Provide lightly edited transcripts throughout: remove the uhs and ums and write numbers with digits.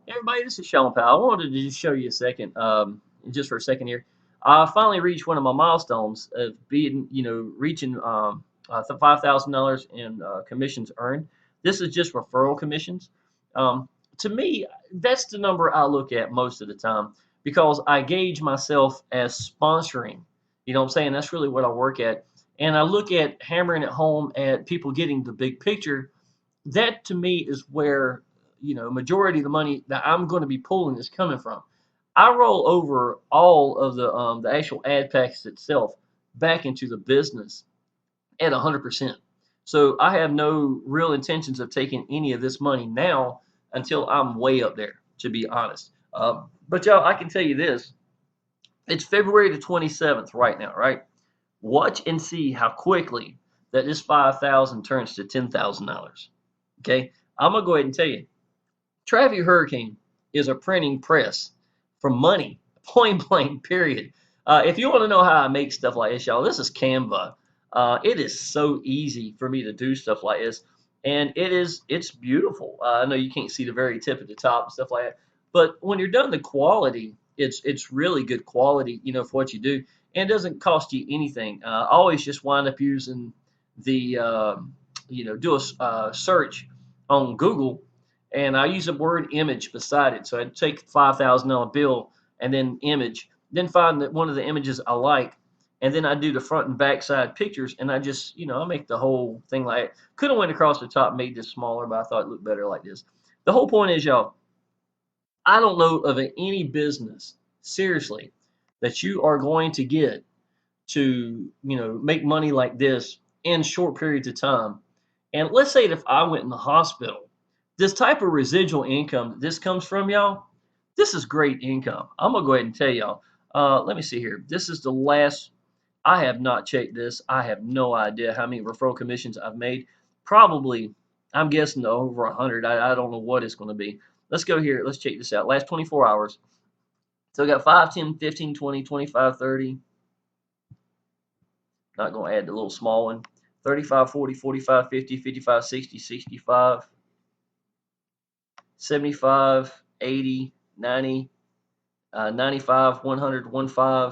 Everybody, this is Shawn Powell. I wanted to just show you a second, just for a second here. I finally reached one of my milestones of being, reaching $5,000 in commissions earned. This is just referral commissions. To me, that's the number I look at most of the time because I gauge myself as sponsoring. You know what I'm saying? That's really what I work at. And I look at hammering it home at people getting the big picture. That to me is where majority of the money that I'm going to be pulling is coming from. I roll over all of the actual ad packs itself back into the business at 100%. So I have no real intentions of taking any of this money now until I'm way up there, to be honest. But y'all, I can tell you this: it's February the 27th right now, right? Watch and see how quickly that this 5,000 turns to $10,000. Okay, I'm gonna go ahead and tell you, Travis Hurricane is a printing press for money, point blank, period. If you want to know how I make stuff like this, y'all, this is Canva. It is so easy for me to do stuff like this, and it's beautiful. I know you can't see the very tip at the top and stuff like that, but when you're done, the quality, it's really good quality, for what you do, and it doesn't cost you anything. I always just wind up using the, do a search on Google, and I use a word image beside it. So I'd take $5,000 bill and then image, then find that one of the images I like, and then I do the front and back side pictures, and I just, I make the whole thing like could have went across the top, made this smaller, but I thought it looked better like this. The whole point is, y'all, I don't know of any business, seriously, that you are going to get to, make money like this in short periods of time. And let's say that if I went in the hospital, this type of residual income that this comes from, y'all, this is great income. I'm gonna go ahead and tell y'all. Let me see here. This is the last. I have not checked this. I have no idea how many referral commissions I've made. Probably, I'm guessing over 100. I don't know what it's going to be. Let's go here. Let's check this out. Last 24 hours. So I got 5, 10, 15, 20, 25, 30. Not going to add the little small one. 35, 40, 45, 50, 55, 60, 65, 75, 80, 90, 95, 100, 15.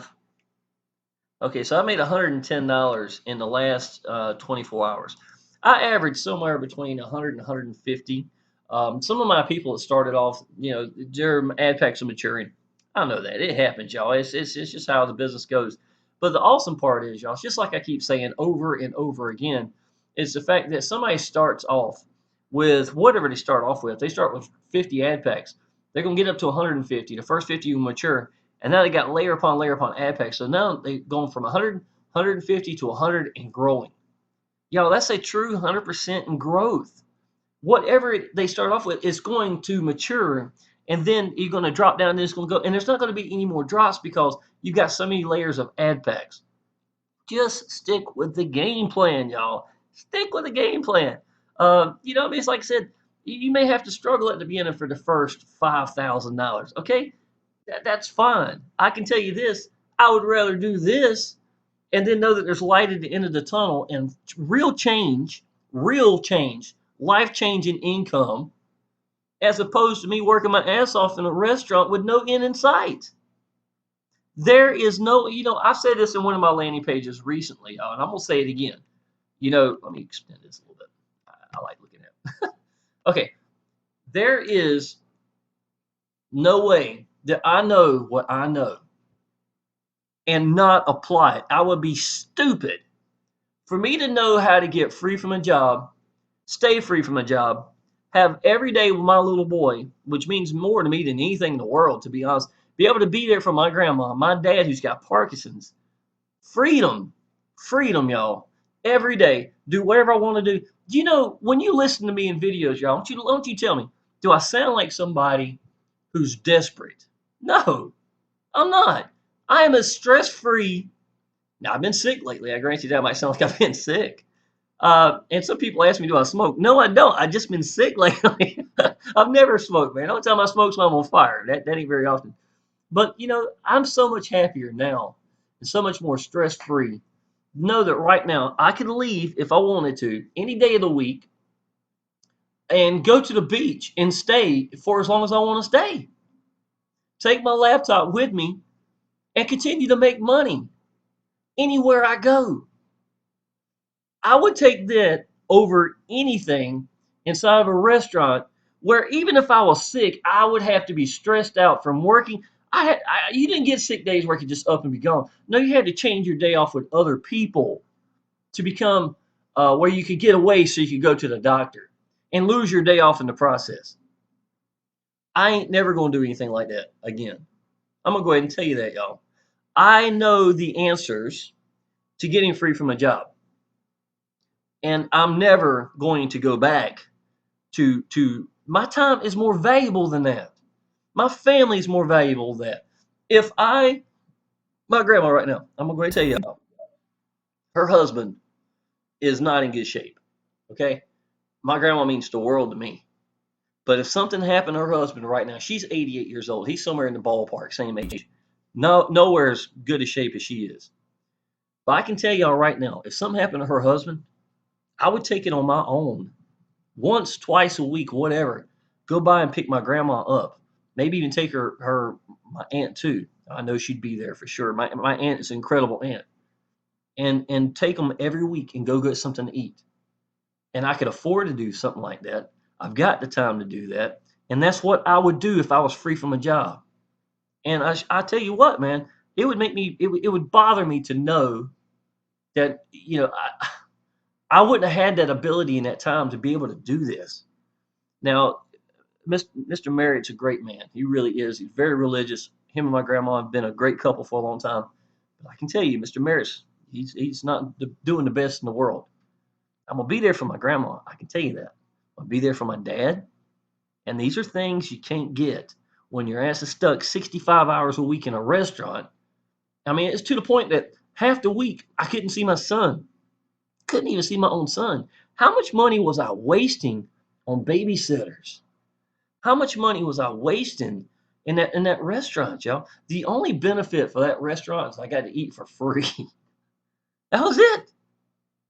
Okay, so I made $110 in the last 24 hours. I average somewhere between 100 and 150. Some of my people that started off, their ad packs are maturing. I know that. It happens, y'all. It's just how the business goes. But the awesome part is, y'all, it's just like I keep saying over and over again, is the fact that somebody starts off with whatever they start off with. They start with 50 ad packs. They're going to get up to 150. The first 50 will mature. And now they got layer upon ad packs. So now they're going from 100, 150 to 100 and growing. Y'all, that's a true 100% in growth. Whatever they start off with is going to mature, and then you're going to drop down, and it's going to go, and there's not going to be any more drops because you've got so many layers of ad packs. Just stick with the game plan, y'all. Stick with the game plan. I mean, it's like I said, you may have to struggle at the beginning for the first $5,000. Okay, that's fine. I can tell you this: I would rather do this and then know that there's light at the end of the tunnel and real change, life changing income, as opposed to me working my ass off in a restaurant with no end in sight. There is no, I've said this in one of my landing pages recently, and I'm going to say it again. Let me extend this a little bit. I like looking at it. Okay, there is no way that I know what I know and not apply it. I would be stupid for me to know how to get free from a job, stay free from a job, have every day with my little boy, which means more to me than anything in the world, to be honest, be able to be there for my grandma, my dad who's got Parkinson's. Freedom, freedom, y'all. Every day, do whatever I want to do. When you listen to me in videos, y'all, don't you tell me, do I sound like somebody who's desperate? No, I'm not. I am as stress-free. Now, I've been sick lately. I grant you that might sound like I've been sick. And some people ask me, do I smoke? No, I don't. I've just been sick lately. I've never smoked, man. The only time I smoke is when I'm on fire. That ain't very often. But, I'm so much happier now and so much more stress-free. Know that right now I could leave if I wanted to any day of the week and go to the beach and stay for as long as I want to stay. Take my laptop with me and continue to make money anywhere I go. I would take that over anything inside of a restaurant where even if I was sick, I would have to be stressed out from working. You didn't get sick days where you could just up and be gone. No, you had to change your day off with other people to become where you could get away so you could go to the doctor and lose your day off in the process. I ain't never going to do anything like that again. I'm going to go ahead and tell you that, y'all. I know the answers to getting free from a job. And I'm never going to go back to my time is more valuable than that. My family is more valuable than that. If I my grandma right now, I'm gonna tell you, her husband is not in good shape. Okay? My grandma means the world to me. But if something happened to her husband right now, she's 88 years old. He's somewhere in the ballpark, same age. No, nowhere as good a shape as she is. But I can tell y'all right now, if something happened to her husband, I would take it on my own. Once, twice a week, whatever. Go by and pick my grandma up. Maybe even take my aunt too. I know she'd be there for sure. My aunt is an incredible aunt. And take them every week and go get something to eat. And I could afford to do something like that. I've got the time to do that. And that's what I would do if I was free from a job. And I tell you what, man, it would make me, it would bother me to know that, I wouldn't have had that ability in that time to be able to do this. Now, Mr. Merritt's a great man. He really is. He's very religious. Him and my grandma have been a great couple for a long time. But I can tell you, Mr. Merritt's, he's not doing the best in the world. I'm going to be there for my grandma. I can tell you that. I'll be there for my dad. And these are things you can't get when your ass is stuck 65 hours a week in a restaurant. I mean, it's to the point that half the week I couldn't see my son. Couldn't even see my own son. How much money was I wasting on babysitters? How much money was I wasting in that restaurant, y'all? The only benefit for that restaurant is I got to eat for free. That was it.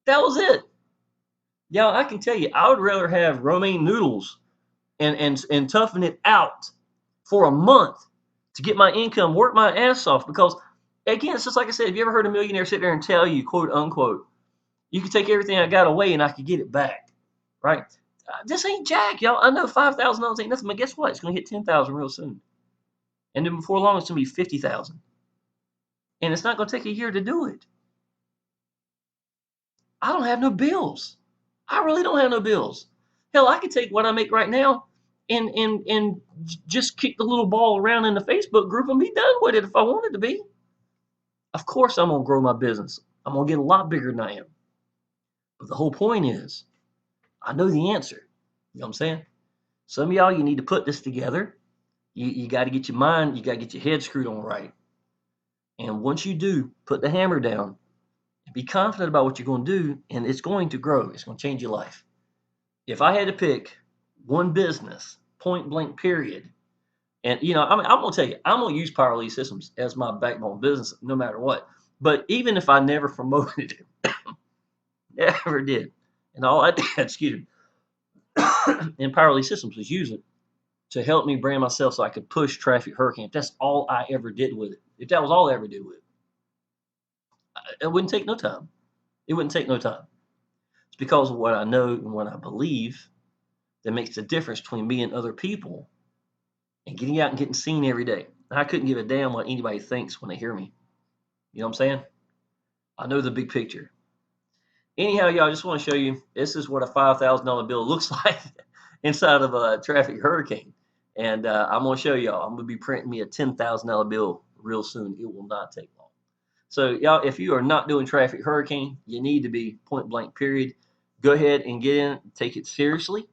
That was it. Y'all, I can tell you, I would rather have romaine noodles and toughen it out for a month to get my income, work my ass off. Because again, it's just like I said, have you ever heard a millionaire sit there and tell you, quote unquote, you can take everything I got away and I could get it back, right? This ain't jack, y'all. I know $5,000 ain't nothing, but guess what? It's gonna hit 10,000 real soon, and then before long, it's gonna be 50,000, and it's not gonna take a year to do it. I don't have no bills. I really don't have no bills. Hell, I could take what I make right now and just kick the little ball around in the Facebook group and be done with it if I wanted to be. Of course, I'm gonna grow my business. I'm gonna get a lot bigger than I am. But the whole point is, I know the answer. You know what I'm saying? Some of y'all, you need to put this together. You got to get your mind, you got to get your head screwed on right. And once you do, put the hammer down and be confident about what you're going to do, and it's going to grow. It's going to change your life. If I had to pick one business, point blank, period, and I'm going to tell you, I'm going to use Power Systems as my backbone business no matter what. But even if I never promoted it, never did, and all I did, excuse me, in Power Systems was use it to help me brand myself so I could push Traffic Hurricane. If that's all I ever did with it, if that was all I ever did with it, it wouldn't take no time. It wouldn't take no time. It's because of what I know and what I believe that makes the difference between me and other people and getting out and getting seen every day. I couldn't give a damn what anybody thinks when they hear me. You know what I'm saying? I know the big picture. Anyhow, y'all, I just want to show you, this is what a $5,000 bill looks like inside of a Traffic Hurricane. And I'm going to show y'all. I'm going to be printing me a $10,000 bill real soon. It will not take long. So, y'all, if you are not doing Traffic Hurricane, you need to be, point blank, period. Go ahead and get in, take it seriously.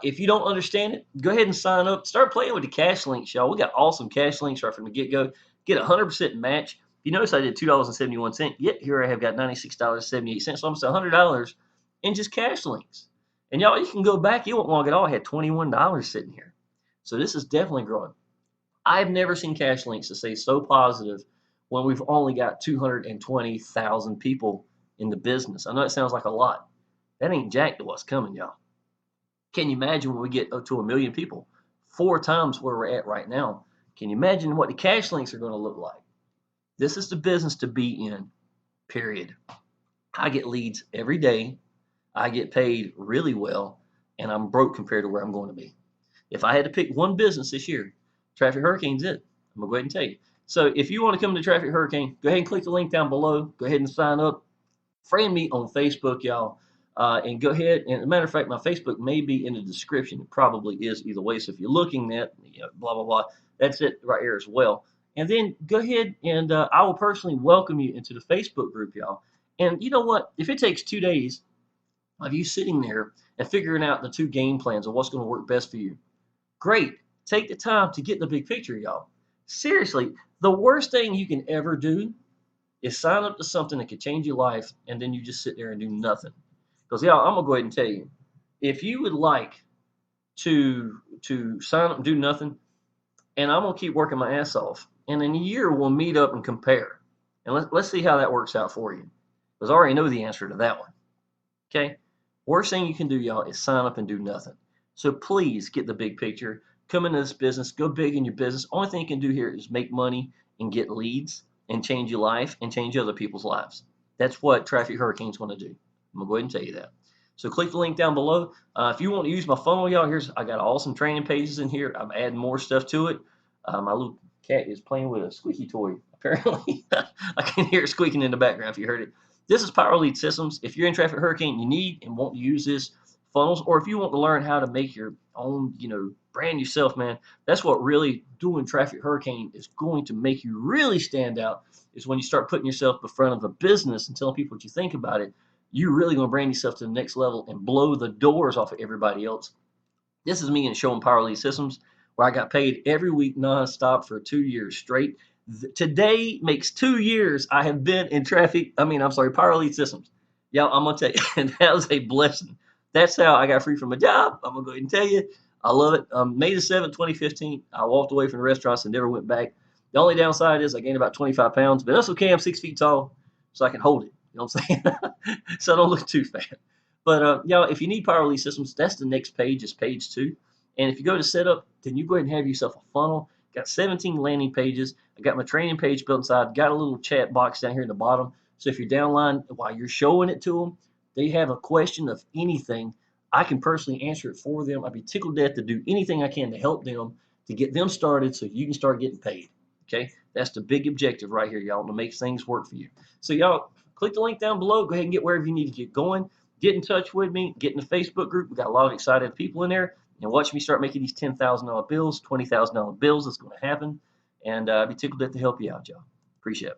If you don't understand it, go ahead and sign up. Start playing with the cash links, y'all. We got awesome cash links right from the get-go. Get a 100% match. If you notice, I did $2.71. Yet here I have got $96.78, so almost $100 in just cash links. And y'all, you can go back. You won't long at all. I had $21 sitting here. So this is definitely growing. I've never seen cash links that say so positive when we've only got 220,000 people in the business. I know it sounds like a lot. That ain't jack to what's coming, y'all. Can you imagine when we get up to 1 million people, 4 times where we're at right now? Can you imagine what the cash links are going to look like? This is the business to be in, period. I get leads every day. I get paid really well, and I'm broke compared to where I'm going to be. If I had to pick one business this year, Traffic Hurricane's it. I'm going to go ahead and tell you. So if you want to come to Traffic Hurricane, go ahead and click the link down below. Go ahead and sign up. Friend me on Facebook, y'all. And go ahead. And as a matter of fact, my Facebook may be in the description. It probably is either way. So if you're looking at, blah, blah, blah, that's it right here as well. And then go ahead and I will personally welcome you into the Facebook group, y'all. And you know what? If it takes 2 days of you sitting there and figuring out the 2 game plans of what's going to work best for you, great. Take the time to get the big picture, y'all. Seriously, the worst thing you can ever do is sign up to something that could change your life and then you just sit there and do nothing. Because y'all, I'm gonna go ahead and tell you, if you would like to sign up and do nothing, and I'm gonna keep working my ass off, and in a year we'll meet up and compare, and let's see how that works out for you. Because I already know the answer to that one. Okay, worst thing you can do, y'all, is sign up and do nothing. So please get the big picture. Come into this business. Go big in your business. Only thing you can do here is make money and get leads and change your life and change other people's lives. That's what Traffic Hurricane's going to do. I'm going to go ahead and tell you that. So click the link down below. If you want to use my funnel, y'all, I got awesome training pages in here. I'm adding more stuff to it. My little cat is playing with a squeaky toy, apparently. I can hear it squeaking in the background if you heard it. This is Power Lead Systems. If you're in Traffic Hurricane, you need and want to use this funnels, or if you want to learn how to make your own, brand yourself, man, that's what really doing Traffic Hurricane is going to make you really stand out, is when you start putting yourself in front of a business and telling people what you think about it. You're really going to brand yourself to the next level and blow the doors off of everybody else. This is me and Shawn Power Lead Systems, where I got paid every week nonstop for 2 years straight. Today makes 2 years I have been in Power Lead Systems. Y'all, I'm going to tell you, that was a blessing. That's how I got free from a job. I'm going to go ahead and tell you. I love it. May the 7th, 2015, I walked away from the restaurants and never went back. The only downside is I gained about 25 pounds, but that's okay. I'm 6 feet tall, so I can hold it. You know what I'm saying? So I don't look too fat. But y'all, if you need Power Lead Systems, that's the next page, is page 2. And if you go to setup, then you go ahead and have yourself a funnel. Got 17 landing pages. I got my training page built inside. Got a little chat box down here in the bottom. So if you're downline while you're showing it to them, they have a question of anything, I can personally answer it for them. I'd be tickled to death to do anything I can to help them to get them started so you can start getting paid. Okay, that's the big objective right here, y'all, to make things work for you. So y'all, click the link down below. Go ahead and get wherever you need to get going. Get in touch with me. Get in the Facebook group. We got a lot of excited people in there. And watch me start making these $10,000 bills, $20,000 bills. That's going to happen. And I'd be tickled to help you out, y'all. Appreciate it.